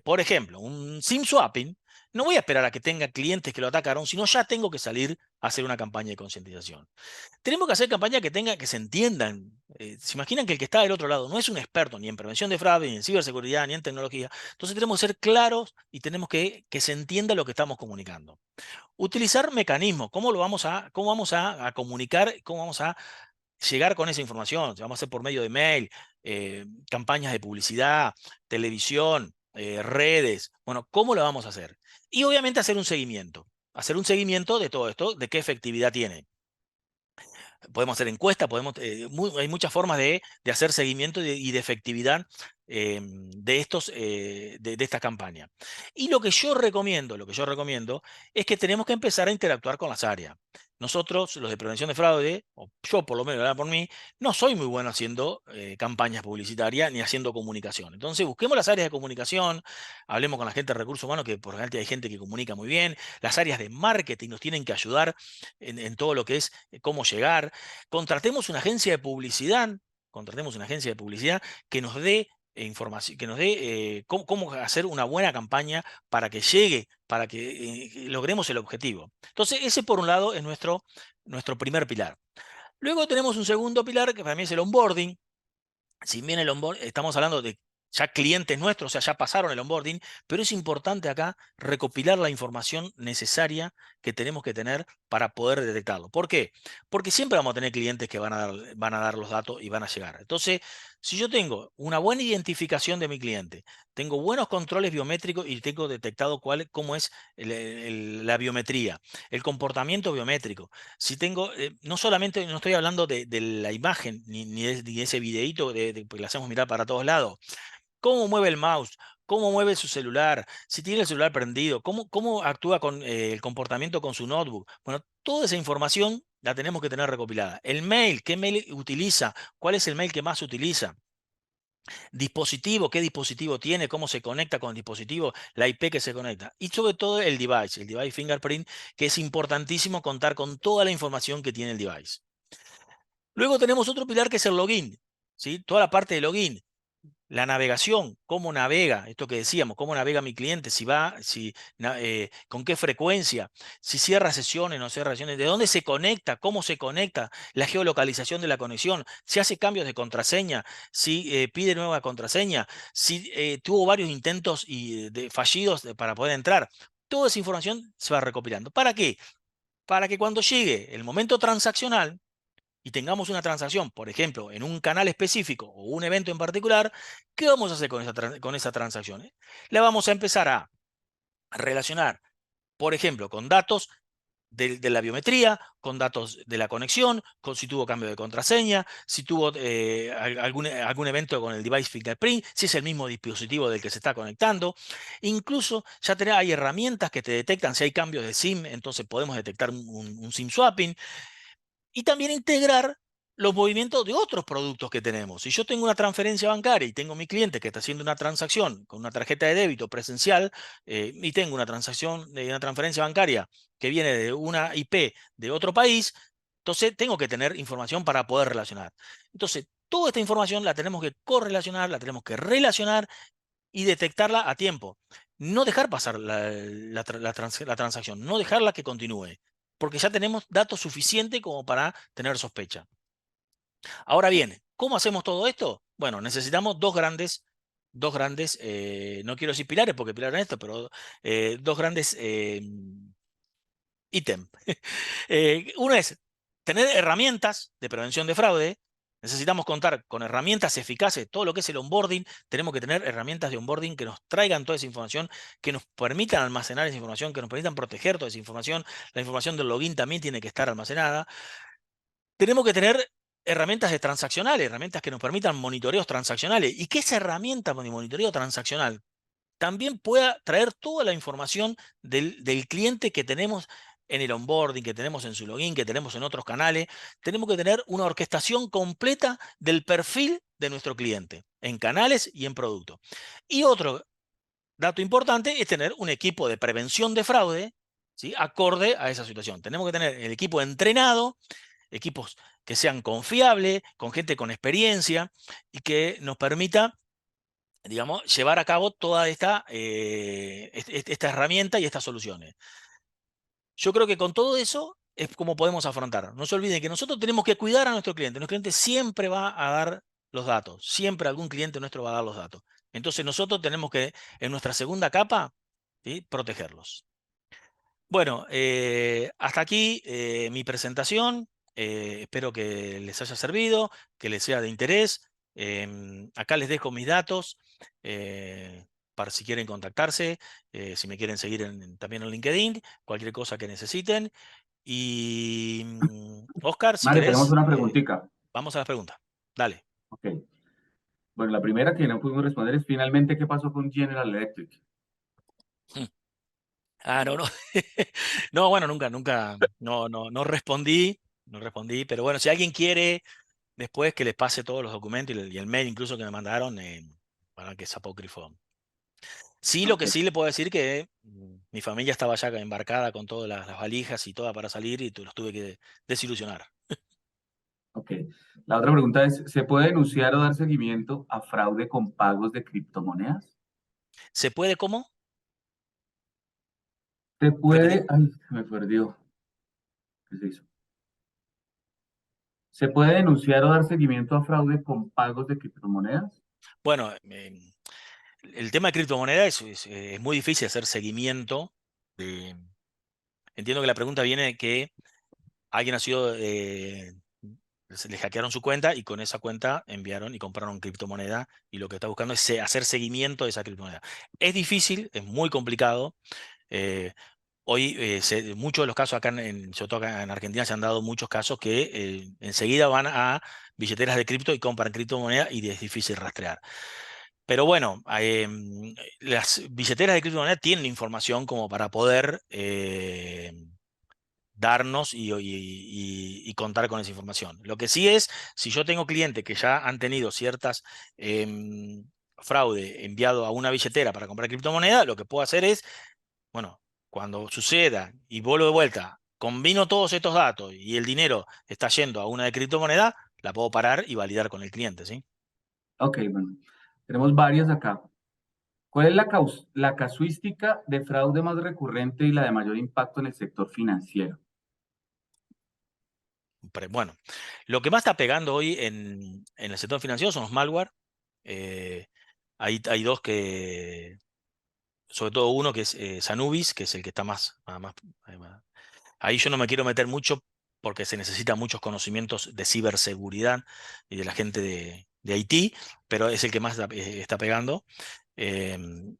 por ejemplo, un SIM swapping, no voy a esperar a que tenga clientes que lo atacaron, sino ya tengo que salir a hacer una campaña de concientización. Tenemos que hacer campañas que se entiendan. Se imaginan que el que está del otro lado no es un experto ni en prevención de fraude, ni en ciberseguridad, ni en tecnología. Entonces tenemos que ser claros y tenemos que se entienda lo que estamos comunicando. Utilizar mecanismos. ¿Cómo vamos a comunicar? ¿Cómo vamos a llegar con esa información? ¿Vamos a hacer por medio de mail, campañas de publicidad, televisión, redes? Bueno, ¿cómo lo vamos a hacer? Y obviamente hacer un seguimiento. Hacer un seguimiento de todo esto, de qué efectividad tiene. Podemos hacer encuestas, hay muchas formas de hacer seguimiento y de efectividad de esta campaña. Y lo que yo recomiendo es que tenemos que empezar a interactuar con las áreas. Nosotros, los de prevención de fraude, o yo por lo menos, ¿verdad? Por mí, no soy muy bueno haciendo campañas publicitarias ni haciendo comunicación. Entonces, busquemos las áreas de comunicación, hablemos con la gente de recursos humanos, que por ejemplo hay gente que comunica muy bien, las áreas de marketing nos tienen que ayudar en todo lo que es cómo llegar. Contratemos una agencia de publicidad que nos dé información, que nos dé cómo hacer una buena campaña para que llegue, para que logremos el objetivo. Entonces, ese por un lado es nuestro primer pilar. Luego tenemos un segundo pilar que para mí es el onboarding. Si bien el onboarding, estamos hablando de ya clientes nuestros, o sea, ya pasaron el onboarding, pero es importante acá recopilar la información necesaria que tenemos que tener para poder detectarlo. ¿Por qué? Porque siempre vamos a tener clientes que van a dar los datos y van a llegar. Entonces, si yo tengo una buena identificación de mi cliente, tengo buenos controles biométricos y tengo detectado cómo es la biometría, el comportamiento biométrico. Si tengo, no solamente, no estoy hablando de la imagen, ni de ese videíto porque le hacemos mirar para todos lados. Cómo mueve el mouse, cómo mueve su celular, si tiene el celular prendido, cómo actúa con el comportamiento con su notebook. Bueno, toda esa información la tenemos que tener recopilada. El mail, qué mail utiliza, cuál es el mail que más utiliza. Dispositivo, qué dispositivo tiene, cómo se conecta con el dispositivo, la IP que se conecta. Y sobre todo el device fingerprint, que es importantísimo contar con toda la información que tiene el device. Luego tenemos otro pilar que es el login, ¿sí? Toda la parte de login. La navegación, cómo navega, esto que decíamos, cómo navega mi cliente, si va, con qué frecuencia, si cierra sesiones, no cierra sesiones, de dónde se conecta, cómo se conecta, la geolocalización de la conexión, si hace cambios de contraseña, si pide nueva contraseña, si tuvo varios intentos fallidos para poder entrar. Toda esa información se va recopilando. ¿Para qué? Para que cuando llegue el momento transaccional, y tengamos una transacción, por ejemplo, en un canal específico o un evento en particular, ¿qué vamos a hacer con esa transacción? La vamos a empezar a relacionar, por ejemplo, con datos de la biometría, con datos de la conexión, con si tuvo cambio de contraseña, si tuvo algún evento con el device fingerprint, si es el mismo dispositivo del que se está conectando. Incluso ya hay herramientas que te detectan si hay cambios de SIM, entonces podemos detectar un SIM swapping. Y también integrar los movimientos de otros productos que tenemos. Si yo tengo una transferencia bancaria y tengo mi cliente que está haciendo una transacción con una tarjeta de débito presencial y tengo una transacción de una transferencia bancaria que viene de una IP de otro país, entonces tengo que tener información para poder relacionar. Entonces, toda esta información la tenemos que correlacionar, la tenemos que relacionar y detectarla a tiempo. No dejar pasar la transacción, no dejarla que continúe, porque ya tenemos datos suficientes como para tener sospecha. Ahora bien, ¿cómo hacemos todo esto? Bueno, necesitamos dos grandes, no quiero decir pilares porque pilares en esto, pero dos grandes ítems. Uno es tener herramientas de prevención de fraude. Necesitamos contar con herramientas eficaces. Todo lo que es el onboarding, tenemos que tener herramientas de onboarding que nos traigan toda esa información, que nos permitan almacenar esa información, que nos permitan proteger toda esa información. La información del login también tiene que estar almacenada. Tenemos que tener herramientas de transaccionales, herramientas que nos permitan monitoreos transaccionales. Y que esa herramienta de monitoreo transaccional también pueda traer toda la información del cliente que tenemos en el onboarding, que tenemos en su login, que tenemos en otros canales. Tenemos que tener una orquestación completa del perfil de nuestro cliente, en canales y en producto. Y otro dato importante es tener un equipo de prevención de fraude, ¿sí?, acorde a esa situación. Tenemos que tener el equipo entrenado, equipos que sean confiables, con gente con experiencia y que nos permita, digamos, llevar a cabo toda esta herramienta y estas soluciones. Yo creo que con todo eso es como podemos afrontar. No se olviden que nosotros tenemos que cuidar a nuestro cliente. Nuestro cliente siempre va a dar los datos. Siempre algún cliente nuestro va a dar los datos. Entonces nosotros tenemos que, en nuestra segunda capa, ¿sí?, protegerlos. Bueno, hasta aquí mi presentación. Espero que les haya servido, que les sea de interés. Acá les dejo mis datos para si quieren contactarse, si me quieren seguir también en LinkedIn, cualquier cosa que necesiten. Y Oscar, si Mario, tenemos querés, una preguntita. vamos a las preguntas. Dale. Ok. Bueno, la primera que no pudimos responder es finalmente qué pasó con General Electric. Ah, no, no. No, bueno, nunca, no respondí, pero bueno, si alguien quiere después que les pase todos los documentos y el mail incluso que me mandaron, para que es apócrifo. Sí, lo Ok, que sí le puedo decir que mi familia estaba ya embarcada con todas las valijas y toda para salir y los tuve que desilusionar. Ok. La otra pregunta es, ¿se puede denunciar o dar seguimiento a fraude con pagos de criptomonedas? ¿Se puede cómo? ¿Se Repetir. puede? Ay, se me perdió. ¿Qué se hizo? ¿Se puede denunciar o dar seguimiento a fraude con pagos de criptomonedas? Bueno, el tema de criptomonedas es muy difícil hacer seguimiento. Entiendo que la pregunta viene de que alguien ha sido, se le hackearon su cuenta y con esa cuenta enviaron y compraron criptomoneda y lo que está buscando es hacer seguimiento de esa criptomoneda. Es difícil, es muy complicado. eh, Hoy, muchos de los casos acá, sobre todo acá en Argentina, se han dado muchos casos que enseguida van a billeteras de cripto y compran criptomoneda y es difícil rastrear. Pero bueno, las billeteras de criptomoneda tienen información como para poder darnos y contar con esa información. Lo que sí es, si yo tengo clientes que ya han tenido ciertas fraude enviado a una billetera para comprar criptomoneda, lo que puedo hacer es, bueno, cuando suceda y vuelvo de vuelta, combino todos estos datos y el dinero está yendo a una de criptomoneda, la puedo parar y validar con el cliente, ¿sí? Ok, bueno. Tenemos varias acá. ¿Cuál es la casuística de fraude más recurrente y la de mayor impacto en el sector financiero? Bueno, lo que más está pegando hoy en el sector financiero son los malware. Eh, hay dos que, sobre todo uno que es Sanubis, que es el que está más. Ahí yo no me quiero meter mucho porque se necesitan muchos conocimientos de ciberseguridad y de la gente de IT, pero es el que más está pegando. Em,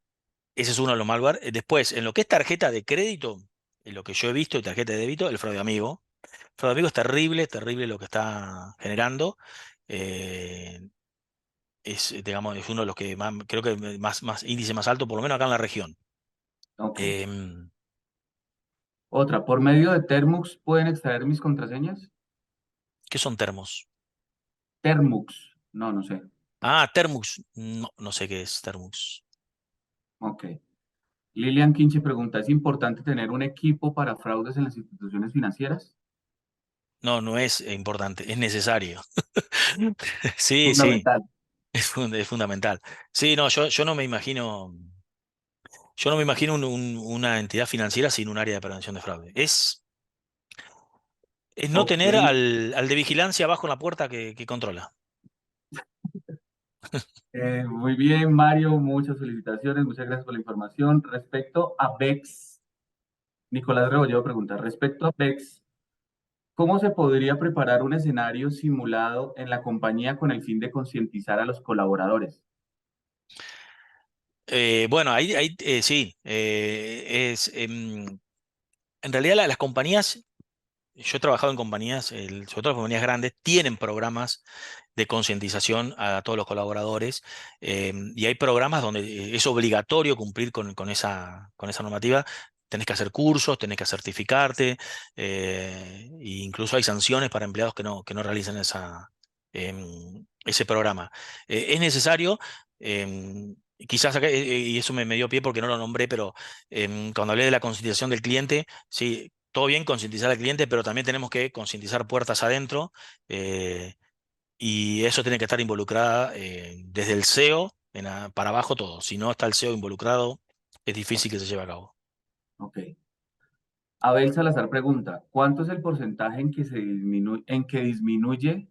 Ese es uno de los malware. Después, en lo que es tarjeta de crédito, en lo que yo he visto y tarjeta de débito, el fraude amigo. El fraude amigo es terrible, terrible lo que está generando. Eh, digamos, es uno de los que más, creo que más índice más alto, por lo menos acá en la región. Ok. Em, Otra, ¿por medio de Termux pueden extraer mis contraseñas? ¿Qué son termos? Termux. No, no sé. Ah, Termux. No, no sé qué es Termux. Ok. Lilian Quinche pregunta, ¿es importante tener un equipo para fraudes en las instituciones financieras? No, no es importante, es necesario. Sí, sí, Fundamental. es fundamental. Sí, no, yo no me imagino, yo no me imagino una entidad financiera sin un área de prevención de fraude. Es no Ok. tener al de vigilancia abajo en la puerta que controla. Muy bien, Mario, muchas felicitaciones, muchas gracias por la información. Respecto a VEX, Nicolás Rebolledo pregunta, respecto a VEX, ¿cómo se podría preparar un escenario simulado en la compañía con el fin de concientizar a los colaboradores? Bueno, ahí sí, en realidad las compañías, yo he trabajado en compañías, sobre todo las compañías grandes, tienen programas de concientización a todos los colaboradores y hay programas donde es obligatorio cumplir con esa normativa. Tenés que hacer cursos, tenés que certificarte, e incluso hay sanciones para empleados que no realicen ese programa. Es necesario, quizás acá, y eso me dio pie porque no lo nombré, pero cuando hablé de la concientización del cliente, sí, todo bien concientizar al cliente, pero también tenemos que concientizar puertas adentro. eh, y eso tiene que estar involucrada desde el SEO para abajo todo. Si no está el SEO involucrado, es difícil que se lleve a cabo. Ok. Abel Salazar pregunta, ¿cuánto es el porcentaje en que disminuye,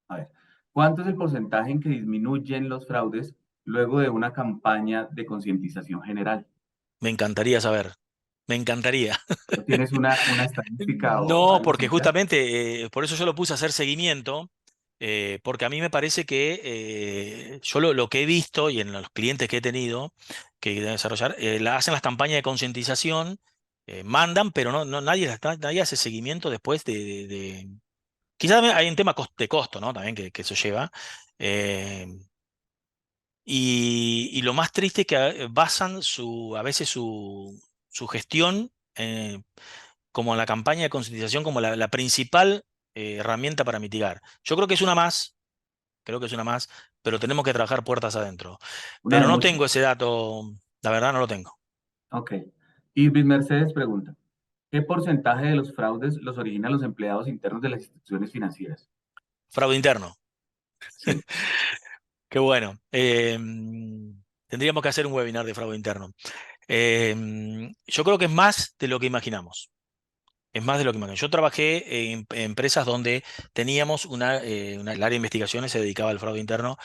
a ver, cuánto es el porcentaje en que disminuyen los fraudes luego de una campaña de concientización general? Me encantaría saber. Me encantaría. ¿No tienes una estadística o No, algo porque similar? justamente por eso yo lo puse a hacer seguimiento, porque a mí me parece que yo lo que he visto y en los clientes que he tenido que deben desarrollar, hacen las campañas de concientización, mandan, pero nadie hace seguimiento después quizás hay un tema de costo, ¿no? También que eso lleva. eh, y lo más triste es que basan a veces su gestión como la campaña de concientización como la principal herramienta para mitigar. Yo creo que es una más, pero tenemos que trabajar puertas adentro. Una Pero de no muchas. tengo ese dato, la verdad no lo tengo. Ok. Irving Mercedes pregunta, ¿qué porcentaje de los fraudes los originan los empleados internos de las instituciones financieras? Fraude interno. Sí. Qué bueno. Tendríamos que hacer un webinar de fraude interno. Yo creo que es más de lo que imaginamos. Es más de lo que imaginamos. Yo trabajé en empresas donde teníamos el área de investigaciones se dedicaba al fraude interno,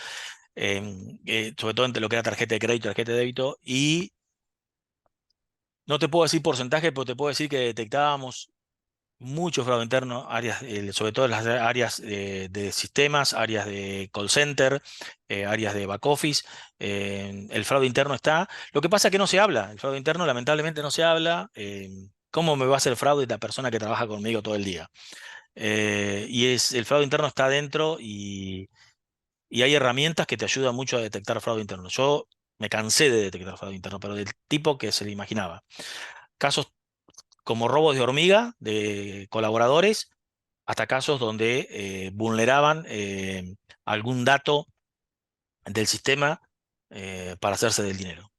sobre todo entre lo que era tarjeta de crédito, tarjeta de débito, y no te puedo decir porcentaje, pero te puedo decir que detectábamos mucho fraude interno, sobre todo en las áreas de sistemas, áreas de call center, áreas de back office. El fraude interno está. Lo que pasa es que no se habla. El fraude interno lamentablemente no se habla. ¿Cómo me va a hacer fraude la persona que trabaja conmigo todo el día? El fraude interno está adentro y hay herramientas que te ayudan mucho a detectar fraude interno. Yo me cansé de detectar fraude interno, pero del tipo que se le imaginaba. Casos como robos de hormiga de colaboradores, hasta casos donde vulneraban algún dato del sistema para hacerse del dinero.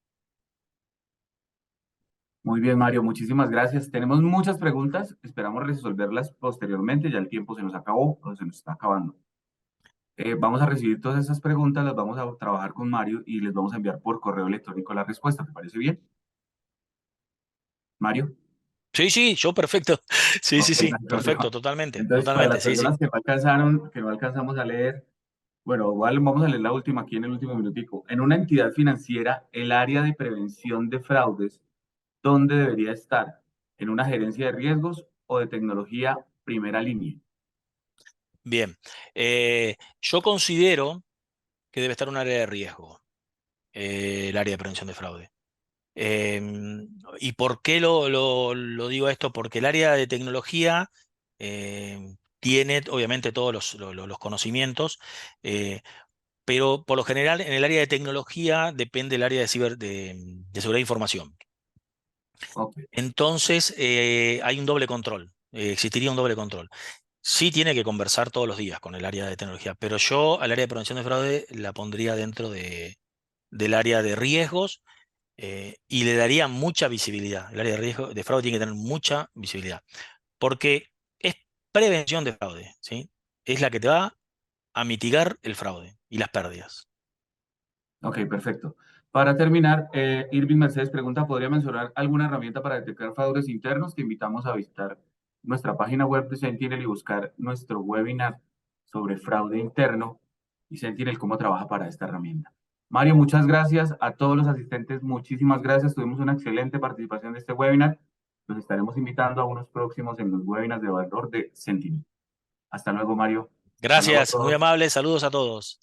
Muy bien, Mario, muchísimas gracias. Tenemos muchas preguntas, esperamos resolverlas posteriormente, ya el tiempo se nos acabó o se nos está acabando. Vamos a recibir todas esas preguntas, las vamos a trabajar con Mario y les vamos a enviar por correo electrónico la respuesta. ¿Te parece bien? Mario. Sí, sí, yo perfecto. Sí, Ok, sí, no sí, hay perfecto, problema. totalmente, Entonces, para totalmente, las sí, sí. personas que no alcanzaron, que no alcanzamos a leer, bueno, igual vamos a leer la última aquí en el último minutico. En una entidad financiera, el área de prevención de fraudes, ¿dónde debería estar? ¿En una gerencia de riesgos o de tecnología primera línea? Bien. Yo considero que debe estar un área de riesgo, el área de prevención de fraude. ¿Y por qué lo digo esto? Porque el área de tecnología tiene obviamente todos los conocimientos, eh, pero por lo general en el área de tecnología depende el área de seguridad de información. Ok, Entonces hay un doble control, existiría un doble control. Sí tiene que conversar todos los días con el área de tecnología, pero yo al área de prevención de fraude la pondría dentro del área de riesgos y le daría mucha visibilidad. El área de riesgo de fraude tiene que tener mucha visibilidad, porque es prevención de fraude, ¿sí? Es la que te va a mitigar el fraude y las pérdidas. ok, perfecto. Para terminar, Irving Mercedes pregunta, ¿podría mencionar alguna herramienta para detectar fraudes internos? Te invitamos a visitar nuestra página web de Sentinel y buscar nuestro webinar sobre fraude interno y Sentinel cómo trabaja para esta herramienta. Mario, muchas gracias. A todos los asistentes, muchísimas gracias. Tuvimos una excelente participación de este webinar. Los estaremos invitando a unos próximos en los webinars de valor de Sentinel. Hasta luego, Mario. Hasta luego a Gracias, muy todos. amable, saludos a todos.